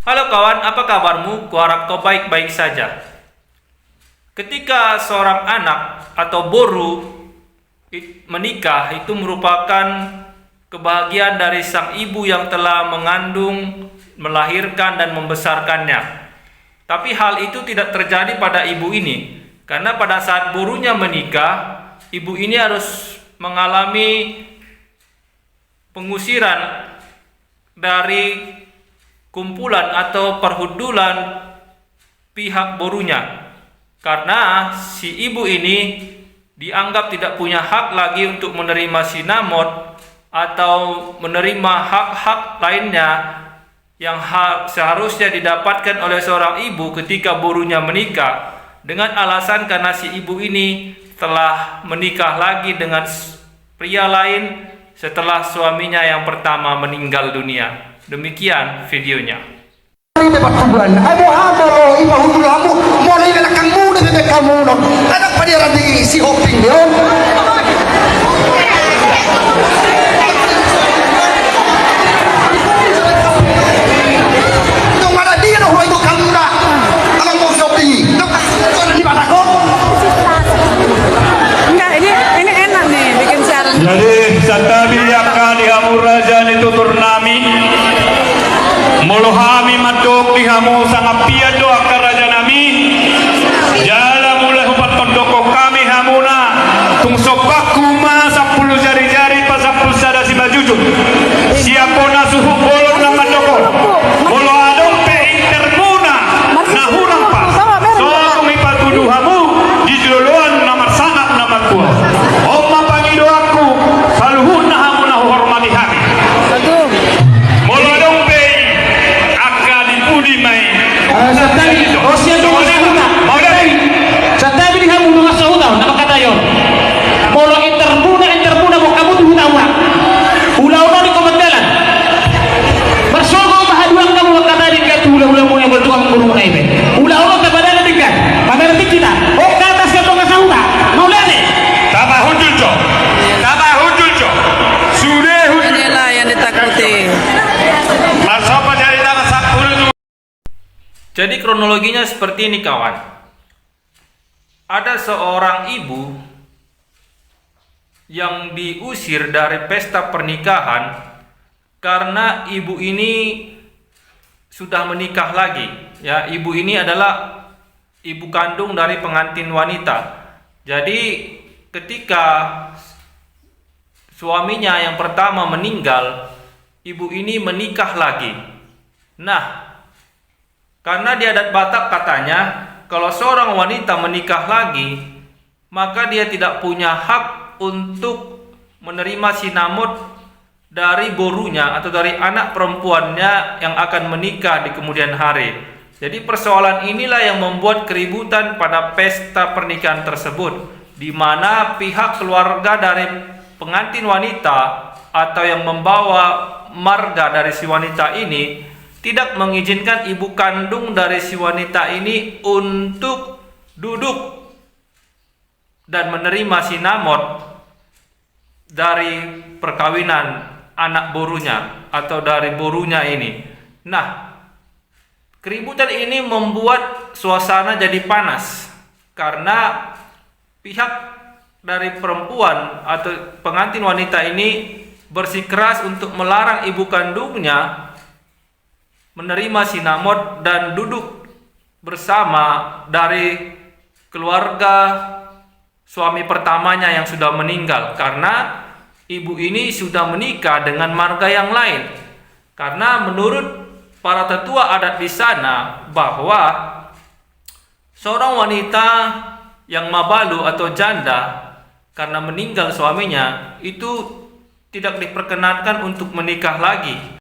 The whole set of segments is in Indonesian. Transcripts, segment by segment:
Halo kawan, apa kabarmu? Kuharap kau baik-baik saja. Ketika seorang anak atau boru menikah, itu merupakan kebahagiaan dari sang ibu yang telah mengandung, melahirkan dan membesarkannya. Tapi hal itu tidak terjadi pada ibu ini, karena pada saat borunya menikah, ibu ini harus mengalami pengusiran dari kumpulan atau perhudulan pihak borunya, karena si ibu ini dianggap tidak punya hak lagi untuk menerima sinamot atau menerima hak-hak lainnya yang seharusnya didapatkan oleh seorang ibu ketika borunya menikah, dengan alasan karena si ibu ini telah menikah lagi dengan pria lain setelah suaminya yang pertama meninggal dunia. Demikian videonya. Jadi satabi akan dihamu raja itu turnami Molohami matuk dihamu sangat pia doa ke raja nami jala mulai hupat tondoko kami hamuna tungsopaku ma 10 jari-jari pa 10 sada si bajujud siapona suhu bolong nama doko bolo adong pe intermuna nah hurang pa so kumipa tuduhamu di jeloloan nomor sangat nomor kuah oma pangidoaku saluhun na hamuna hormati hami bolo adong pe akka dipudi mai Satabi, Osia dulu sahuta. Satabi di hamu dulu sahuta. Nama kata yon. Molo intermuna mau kamu tuh tahu. Ulah-ulah di komendalan. Bersogo bahaduan kamu kata di kata ulah-ulah mau yang bertuang guru naibe. Ulah-ulah kepada dekat. Pada detik kita. Oh ke atas ke tengah sahuta. Mau lihat nih. Tabah hujul jo. Sudah hujul. Inilah yang ditakuti. Masapa dari tanah 10. Jadi kronologinya seperti ini kawan. Ada seorang ibu yang diusir dari pesta pernikahan karena ibu ini sudah menikah lagi. Ya, ibu ini adalah ibu kandung dari pengantin wanita. Jadi ketika suaminya yang pertama meninggal, ibu ini menikah lagi. Nah, karena di adat Batak katanya, kalau seorang wanita menikah lagi, maka dia tidak punya hak untuk menerima sinamot dari borunya atau dari anak perempuannya yang akan menikah di kemudian hari. Jadi persoalan inilah yang membuat keributan pada pesta pernikahan tersebut, di mana pihak keluarga dari pengantin wanita atau yang membawa marga dari si wanita ini tidak mengizinkan ibu kandung dari si wanita ini untuk duduk dan menerima sinamot dari perkawinan anak borunya atau dari borunya ini. Nah, keributan ini membuat suasana jadi panas karena pihak dari perempuan atau pengantin wanita ini bersikeras untuk melarang ibu kandungnya menerima sinamot dan duduk bersama dari keluarga suami pertamanya yang sudah meninggal, karena ibu ini sudah menikah dengan marga yang lain. Karena menurut para tetua adat di sana bahwa seorang wanita yang mabalu atau janda karena meninggal suaminya itu tidak diperkenankan untuk menikah lagi.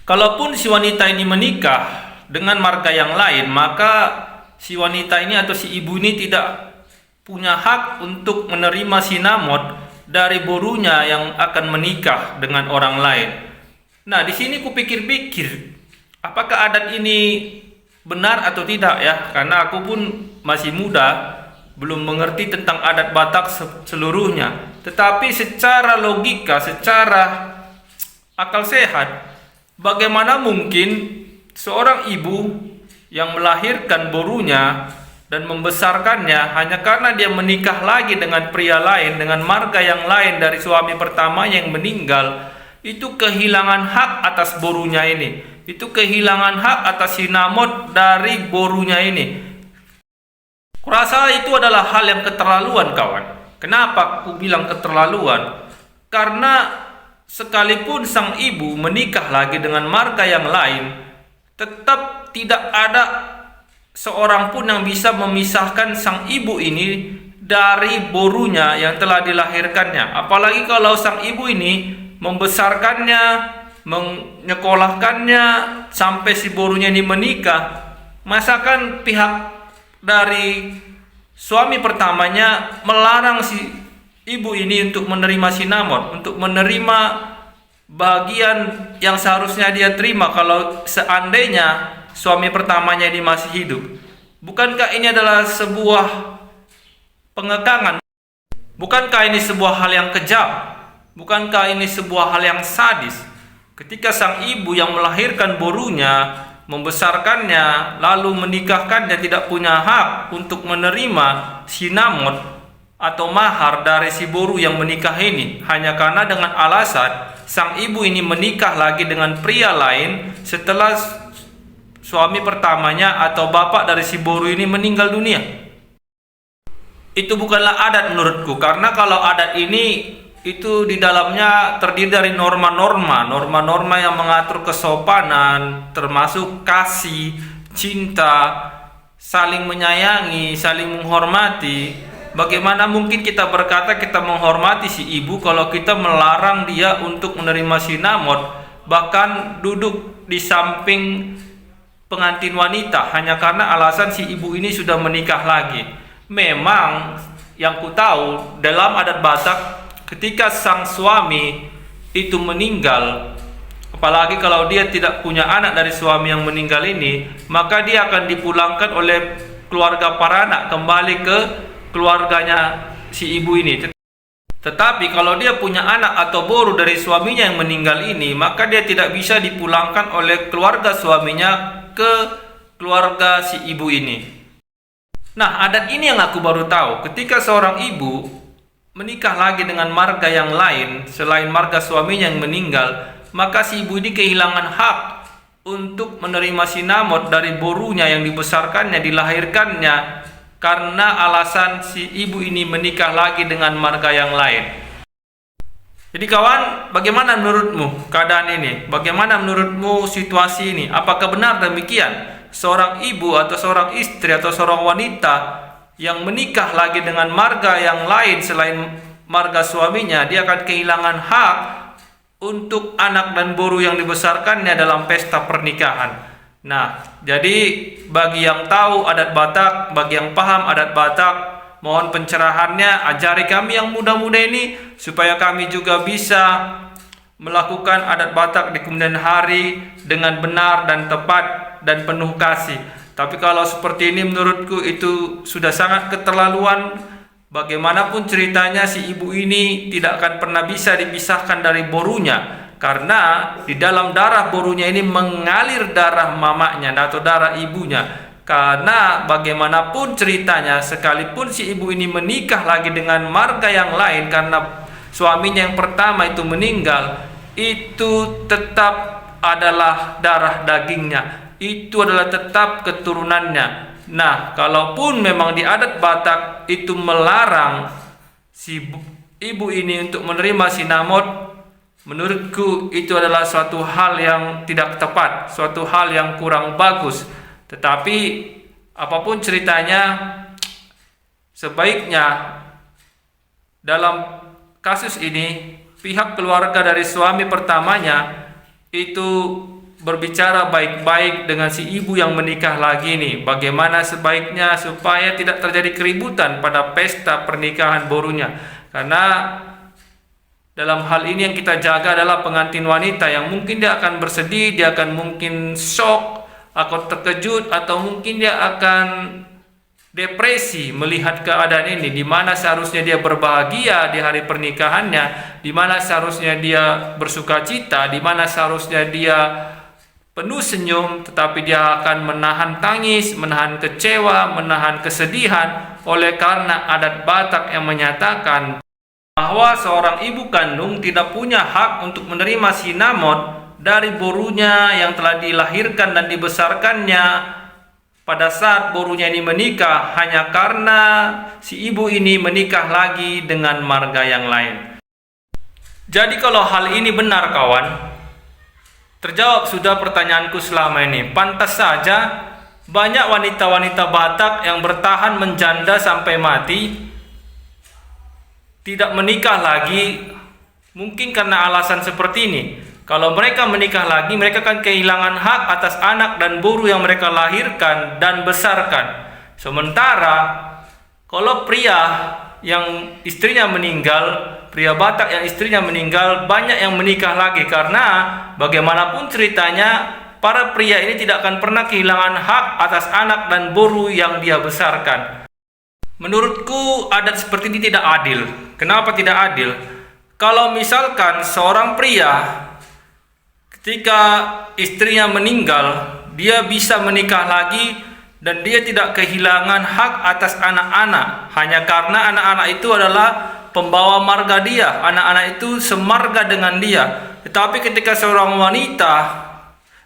Kalaupun si wanita ini menikah dengan marga yang lain, maka si wanita ini atau si ibu ini tidak punya hak untuk menerima sinamot dari borunya yang akan menikah dengan orang lain. Nah, di sini kupikir-pikir, apakah adat ini benar atau tidak ya? Karena aku pun masih muda, belum mengerti tentang adat Batak seluruhnya. Tetapi secara logika, secara akal sehat, bagaimana mungkin seorang ibu yang melahirkan borunya dan membesarkannya hanya karena dia menikah lagi dengan pria lain, dengan marga yang lain dari suami pertama yang meninggal, itu kehilangan hak atas borunya ini. Itu kehilangan hak atas sinamot dari borunya ini. Kurasa itu adalah hal yang keterlaluan, kawan. Kenapa aku bilang keterlaluan? Karena sekalipun sang ibu menikah lagi dengan marga yang lain, tetap tidak ada seorang pun yang bisa memisahkan sang ibu ini dari borunya yang telah dilahirkannya. Apalagi kalau sang ibu ini membesarkannya, menyekolahkannya sampai si borunya ini menikah. Masakan pihak dari suami pertamanya melarang si ibu ini untuk menerima sinamot, untuk menerima bagian yang seharusnya dia terima kalau seandainya suami pertamanya ini masih hidup. Bukankah ini adalah sebuah pengekangan? Bukankah ini sebuah hal yang kejam? Bukankah ini sebuah hal yang sadis? Ketika sang ibu yang melahirkan borunya, membesarkannya, lalu menikahkannya tidak punya hak untuk menerima sinamot atau mahar dari si boru yang menikah ini, hanya karena dengan alasan sang ibu ini menikah lagi dengan pria lain setelah suami pertamanya atau bapak dari si boru ini meninggal dunia. Itu bukanlah adat menurutku, karena kalau adat ini itu di dalamnya terdiri dari norma-norma yang mengatur kesopanan, termasuk kasih, cinta, saling menyayangi, saling menghormati. Bagaimana mungkin kita berkata kita menghormati si ibu kalau kita melarang dia untuk menerima sinamot, bahkan duduk di samping pengantin wanita hanya karena alasan si ibu ini sudah menikah lagi. Memang yang ku tahu dalam adat Batak, ketika sang suami itu meninggal, apalagi kalau dia tidak punya anak dari suami yang meninggal ini, maka dia akan dipulangkan oleh keluarga paranak kembali ke keluarganya si ibu ini. Tetapi kalau dia punya anak atau boru dari suaminya yang meninggal ini, maka dia tidak bisa dipulangkan oleh keluarga suaminya ke keluarga si ibu ini. Nah, adat ini yang aku baru tahu. Ketika seorang ibu menikah lagi dengan marga yang lain selain marga suaminya yang meninggal, maka si ibu ini kehilangan hak untuk menerima sinamot dari borunya yang dibesarkannya, dilahirkannya, karena alasan si ibu ini menikah lagi dengan marga yang lain. Jadi kawan, bagaimana menurutmu keadaan ini? Bagaimana menurutmu situasi ini? Apakah benar demikian? Seorang ibu atau seorang istri atau seorang wanita yang menikah lagi dengan marga yang lain selain marga suaminya, dia akan kehilangan hak untuk anak dan boru yang dibesarkannya dalam pesta pernikahan. Nah, jadi bagi yang tahu adat Batak, bagi yang paham adat Batak, mohon pencerahannya, ajari kami yang muda-muda ini supaya kami juga bisa melakukan adat Batak di kemudian hari dengan benar dan tepat dan penuh kasih. Tapi kalau seperti ini menurutku itu sudah sangat keterlaluan. Bagaimanapun ceritanya si ibu ini tidak akan pernah bisa dipisahkan dari borunya, karena di dalam darah borunya ini mengalir darah mamanya atau darah ibunya. Karena bagaimanapun ceritanya, sekalipun si ibu ini menikah lagi dengan marga yang lain karena suaminya yang pertama itu meninggal, itu tetap adalah darah dagingnya, itu adalah tetap keturunannya. Nah, kalaupun memang di adat Batak itu melarang si ibu ini untuk menerima sinamot, menurutku itu adalah suatu hal yang tidak tepat, suatu hal yang kurang bagus. Tetapi apapun ceritanya, sebaiknya dalam kasus ini pihak keluarga dari suami pertamanya itu berbicara baik-baik dengan si ibu yang menikah lagi nih, bagaimana sebaiknya supaya tidak terjadi keributan pada pesta pernikahan borunya. Karena dalam hal ini yang kita jaga adalah pengantin wanita yang mungkin dia akan bersedih, dia akan mungkin shock atau terkejut, atau mungkin dia akan depresi melihat keadaan ini, di mana seharusnya dia berbahagia di hari pernikahannya, di mana seharusnya dia bersukacita, di mana seharusnya dia penuh senyum, tetapi dia akan menahan tangis, menahan kecewa, menahan kesedihan oleh karena adat Batak yang menyatakan bahwa seorang ibu kandung tidak punya hak untuk menerima sinamot dari borunya yang telah dilahirkan dan dibesarkannya pada saat borunya ini menikah, hanya karena si ibu ini menikah lagi dengan marga yang lain. Jadi kalau hal ini benar kawan, terjawab sudah pertanyaanku selama ini. Pantas saja banyak wanita-wanita Batak yang bertahan menjanda sampai mati, tidak menikah lagi, mungkin karena alasan seperti ini. Kalau mereka menikah lagi, mereka akan kehilangan hak atas anak dan boru yang mereka lahirkan dan besarkan. Sementara kalau pria yang istrinya meninggal, pria Batak yang istrinya meninggal, banyak yang menikah lagi, karena bagaimanapun ceritanya para pria ini tidak akan pernah kehilangan hak atas anak dan boru yang dia besarkan. Menurutku adat seperti ini tidak adil. Kenapa tidak adil? Kalau misalkan seorang pria ketika istrinya meninggal, dia bisa menikah lagi dan dia tidak kehilangan hak atas anak-anak, hanya karena anak-anak itu adalah pembawa marga dia, anak-anak itu semarga dengan dia. Tetapi ketika seorang wanita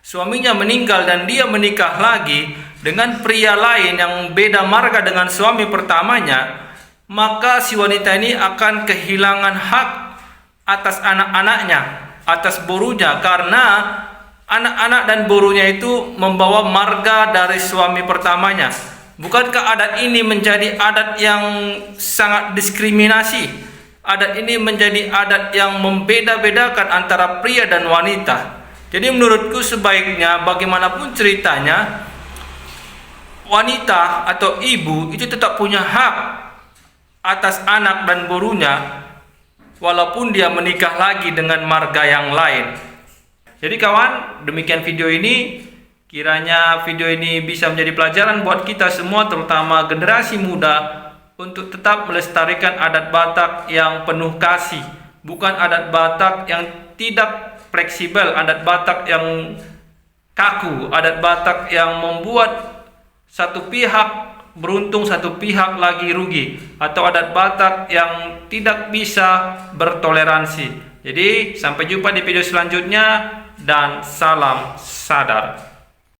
suaminya meninggal dan dia menikah lagi dengan pria lain yang beda marga dengan suami pertamanya, maka si wanita ini akan kehilangan hak atas anak-anaknya, atas borunya, karena anak-anak dan borunya itu membawa marga dari suami pertamanya. Bukankah adat ini menjadi adat yang sangat diskriminasi? Adat ini menjadi adat yang membeda-bedakan antara pria dan wanita. Jadi menurutku sebaiknya bagaimanapun ceritanya, wanita atau ibu itu tetap punya hak atas anak dan borunya, walaupun dia menikah lagi dengan marga yang lain. Jadi kawan, demikian video ini. Kiranya video ini bisa menjadi pelajaran buat kita semua, terutama generasi muda, untuk tetap melestarikan adat Batak yang penuh kasih, bukan adat Batak yang tidak fleksibel, adat Batak yang kaku, adat Batak yang membuat satu pihak beruntung, satu pihak lagi rugi, atau adat Batak yang tidak bisa bertoleransi. Jadi sampai jumpa di video selanjutnya dan salam sadar.